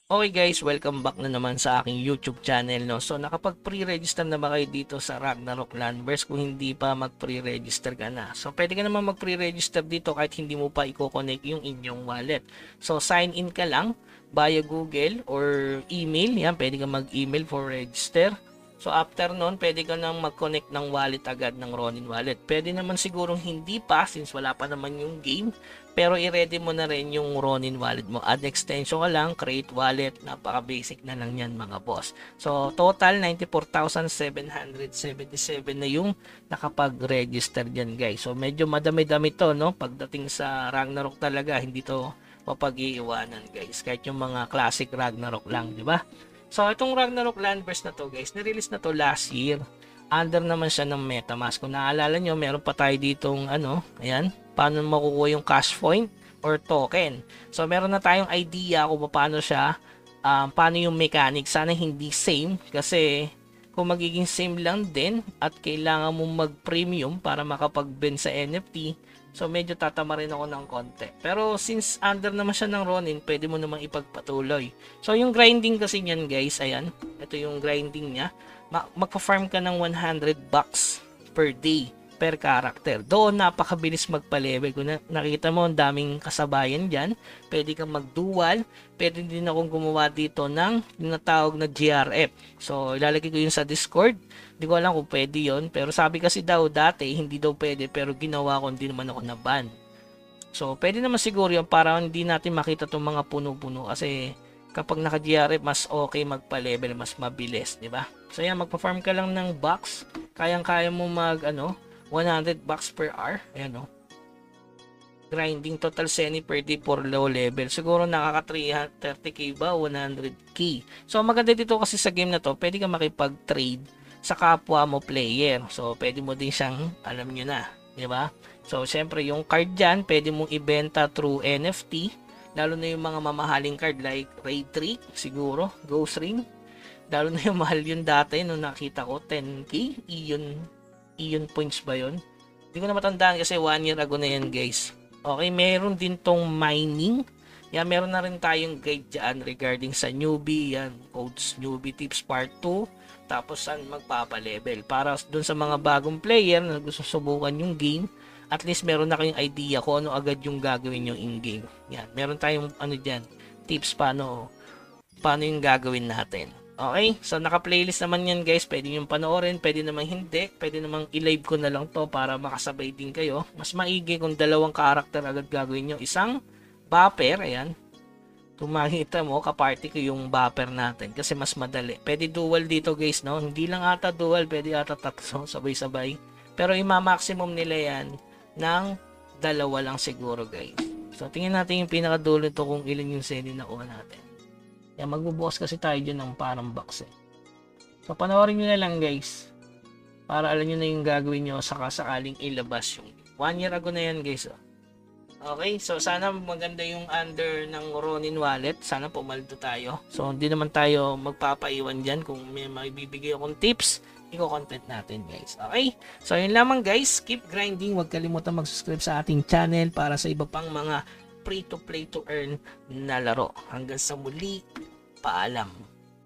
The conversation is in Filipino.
Okay guys, welcome back na naman sa aking YouTube channel, no. So nakapag pre-register na ba kayo dito sa Ragnarok Landverse? Kung hindi pa, mag pre-register ka na. So pwede ka naman mag pre-register dito kahit hindi mo pa i-connect yung inyong wallet. So sign in ka lang via Google or email. Yan, pwede ka mag-email for register. So after nun, pwede ka nang mag-connect ng wallet agad ng Ronin wallet. Pwede naman sigurong hindi pa since wala pa naman yung game. Pero i-ready mo na rin yung Ronin wallet mo. Add extension ka lang, create wallet. Napaka basic na lang yan mga boss. So total 94,777 na yung nakapag-register dyan guys. So medyo madami-dami to, no? Pagdating sa Ragnarok talaga, hindi to mapag-iiwanan guys. Kahit yung mga classic Ragnarok lang, di ba? So itong Ragnarok Landverse na to guys, nirelease na to last year. Under naman siya ng MetaMask. Kung naalala nyo, meron pa tayo ditong ayan, paano makukuha yung cash point or token. So meron na tayong idea kung paano siya, paano yung mechanic. Sana hindi same kasi kung magiging same lang din at kailangan mo mag-premium para makapag-bend sa NFT, so medyo tatama rin ako ng konti. Pero since under naman siya ng Ronin, pwede mo namang ipagpatuloy. So yung grinding kasi niyan guys, ayan, ito yung grinding niya. Magpa-farm ka ng 100 bucks per day per character. Doon napakabilis magpa-level. Kung nakita mo, ang daming kasabayan dyan. Pwede kang mag-dual. Pwede din akong gumawa dito ng tinatawag na GRF. So, ilalagay ko yun sa Discord. Hindi ko alam kung pwede yun. Pero sabi kasi daw dati, hindi daw pwede. Pero ginawa ko, hindi naman ako na-ban. So, pwede naman siguro yun para hindi natin makita itong mga puno-puno. Kasi, kapag naka-GRF, mas okay magpa-level, mas mabilis, di ba? So, yan, magpa-farm ka lang ng box. Kayang-kaya mo 100 bucks per hour. Ayan, no? Grinding total seni per day for low level. Siguro nakaka 330k ba? 100k. So, maganda dito kasi sa game na to, pwede ka makipag-trade sa kapwa mo player. So, pwede mo din siyang, alam nyo na, di ba? So, syempre, yung card dyan, pwede mong ibenta through NFT. Lalo na yung mga mamahaling card like Raid Trick, siguro, Ghost Ring. Lalo na yung mahal yun dati nung nakita ko, 10k. Iyon points ba yun? Hindi ko na matandaan kasi 1 year ago na yan guys. Okay, meron din tong mining. Yan, meron na rin tayong guide dyan regarding sa newbie. Yan, codes newbie tips part 2. Tapos saan magpapalevel. Para dun sa mga bagong player na gusto subukan yung game, at least meron na kayong idea kung ano agad yung gagawin nyo in-game. Yan, meron tayong dyan, tips paano yung gagawin natin. Okay, so naka-playlist naman yan guys, pwede nyo panoorin, pwede naman hindi, pwede naman i-live ko na lang to para makasabay din kayo. Mas maigi kung dalawang karakter agad gagawin nyo. Isang buffer, ayan, kung makita mo, kaparty ko yung buffer natin kasi mas madali. Pwede dual dito guys, no? Hindi lang ata dual, pwede ata tatlo, sabay-sabay. Pero ima-maximum nila yan ng dalawa lang siguro guys. So tingnan natin yung pinakadulo nito kung ilan yung seni na kuha natin. Yan, magbubukas kasi tayo dyan ng parang box eh. So, panoorin nyo na lang guys. Para alam nyo na yung gagawin nyo saka sakaling ilabas yung 1 year ago na yan guys. Oh. Okay, so sana maganda yung under ng Ronin wallet. Sana pumaldo tayo. So, hindi naman tayo magpapaiwan dyan. Kung may maibibigay akong tips, i-content natin guys. Okay, so yun lamang guys. Keep grinding. Huwag kalimutan mag-subscribe sa ating channel para sa iba pang mga free to play to earn na laro. Hanggang sa muli, paalam.